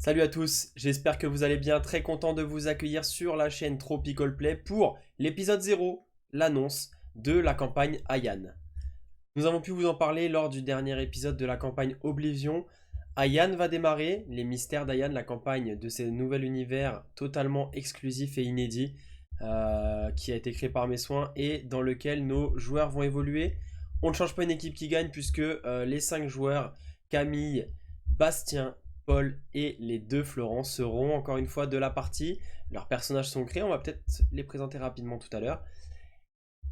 Salut à tous, j'espère que vous allez bien, très content de vous accueillir sur la chaîne Tropical Play pour l'épisode 0, l'annonce de la campagne Ayan. Nous avons pu vous en parler lors du dernier épisode de la campagne Oblivion. Ayan va démarrer, les mystères d'Ayan, la campagne de ce nouvel univers totalement exclusif et inédit qui a été créé par mes soins et dans lequel nos joueurs vont évoluer. On ne change pas une équipe qui gagne puisque les 5 joueurs, Camille, Bastien, Paul et les 2 Florent seront encore une fois de la partie. Leurs personnages sont créés, on va peut-être les présenter rapidement tout à l'heure.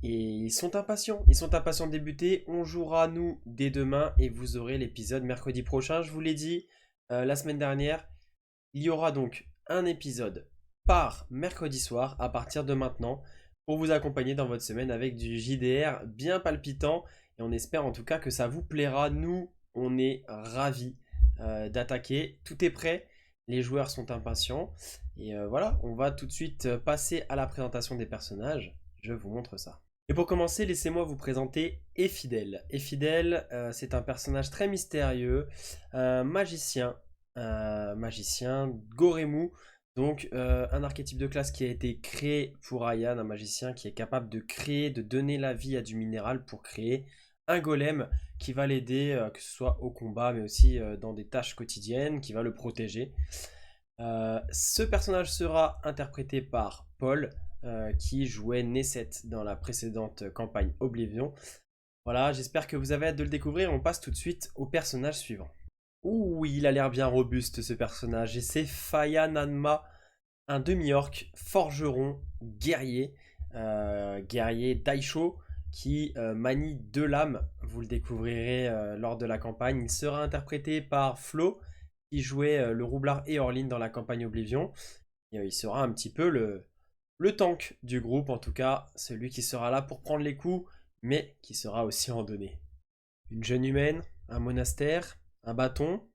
Et ils sont impatients de débuter. On jouera nous dès demain et vous aurez l'épisode mercredi prochain. Je vous l'ai dit la semaine dernière, il y aura donc un épisode par mercredi soir à partir de maintenant pour vous accompagner dans votre semaine avec du JDR bien palpitant. Et on espère en tout cas que ça vous plaira. Nous, on est ravis d'attaquer. Tout est prêt. Les joueurs sont impatients. Et voilà, on va tout de suite passer à la présentation des personnages. Je vous montre ça. Et pour commencer, laissez-moi vous présenter Effidel. Effidel, c'est un personnage très mystérieux, un magicien, Goremu. Donc un archétype de classe qui a été créé pour Ayan, un magicien qui est capable de créer, de donner la vie à du minéral pour créer un golem qui va l'aider, que ce soit au combat, mais aussi dans des tâches quotidiennes, qui va le protéger. Ce personnage sera interprété par Paul, qui jouait Nesset dans la précédente campagne Oblivion. Voilà, j'espère que vous avez hâte de le découvrir. On passe tout de suite au personnage suivant. Ouh, il a l'air bien robuste ce personnage. Et c'est Faya Nanma, un demi-orc, forgeron, guerrier, guerrier Daisho, qui manie 2 lames. Vous le découvrirez lors de la campagne. Il sera interprété par Flo, qui jouait le roublard et Orlin dans la campagne Oblivion. Et, il sera un petit peu le tank du groupe, en tout cas, celui qui sera là pour prendre les coups, mais qui sera aussi en donner. Une jeune humaine, un monastère, un bâton.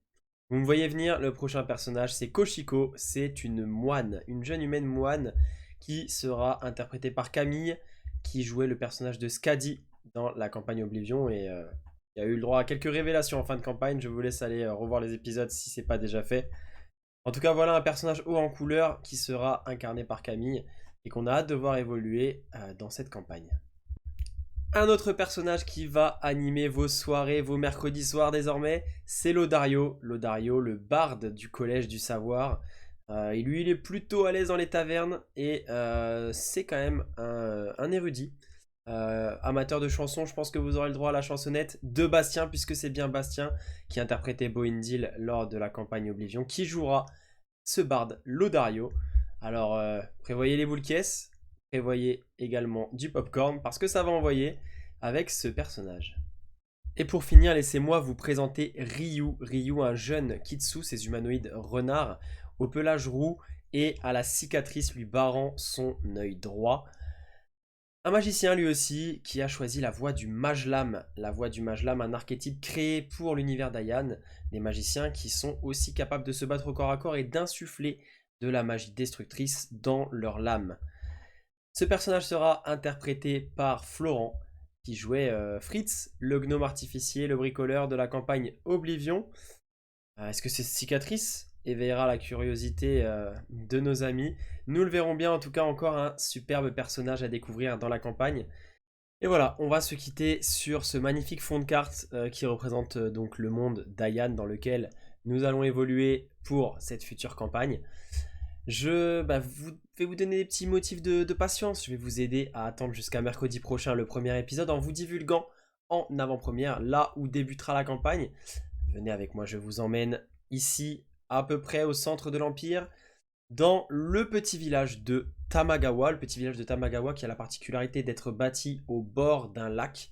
Vous me voyez venir, le prochain personnage, c'est Koshiko, c'est une moine, une jeune humaine moine qui sera interprétée par Camille, qui jouait le personnage de Skadi dans la campagne Oblivion et qui a eu le droit à quelques révélations en fin de campagne. Je vous laisse aller revoir les épisodes si c'est pas déjà fait. En tout cas, voilà un personnage haut en couleur qui sera incarné par Camille et qu'on a hâte de voir évoluer dans cette campagne. Un autre personnage qui va animer vos soirées, vos mercredis soirs désormais, c'est Lodario. Lodario, le barde du Collège du Savoir. Et lui, il est plutôt à l'aise dans les tavernes et c'est quand même un érudit. Amateur de chansons, je pense que vous aurez le droit à la chansonnette de Bastien, puisque c'est bien Bastien qui interprétait Boindil lors de la campagne Oblivion, qui jouera ce barde Lodario. Alors, prévoyez les boules caisses, prévoyez également du popcorn, parce que ça va envoyer avec ce personnage. Et pour finir, laissez-moi vous présenter Ryu. Ryu, un jeune Kitsu, ces humanoïdes renards, au pelage roux et à la cicatrice lui barrant son œil droit. Un magicien lui aussi qui a choisi la voie du Majlam. La voie du Majlam, un archétype créé pour l'univers d'Ayan. Des magiciens qui sont aussi capables de se battre au corps à corps et d'insuffler de la magie destructrice dans leur lame. Ce personnage sera interprété par Florent, qui jouait Fritz, le gnome artificier, le bricoleur de la campagne Oblivion. Est-ce que cette cicatrice éveillera la curiosité de nos amis? Nous le verrons bien, en tout cas encore un superbe personnage à découvrir dans la campagne. Et voilà, on va se quitter sur ce magnifique fond de carte qui représente donc le monde d'Ayan dans lequel nous allons évoluer pour cette future campagne. Je vais vous donner des petits motifs de patience. Je vais vous aider à attendre jusqu'à mercredi prochain le premier épisode en vous divulguant en avant-première là où débutera la campagne. Venez avec moi, je vous emmène ici à peu près au centre de l'Empire, dans le petit village de Tamagawa. Le petit village de Tamagawa qui a la particularité d'être bâti au bord d'un lac.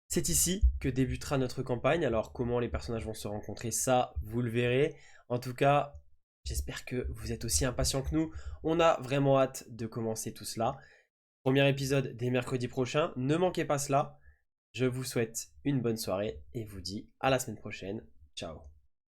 C'est ici que débutera notre campagne. Alors comment les personnages vont se rencontrer, ça vous le verrez. En tout cas, j'espère que vous êtes aussi impatients que nous. On a vraiment hâte de commencer tout cela. Premier épisode dès mercredi prochain. Ne manquez pas cela. Je vous souhaite une bonne soirée et vous dis à la semaine prochaine. Ciao.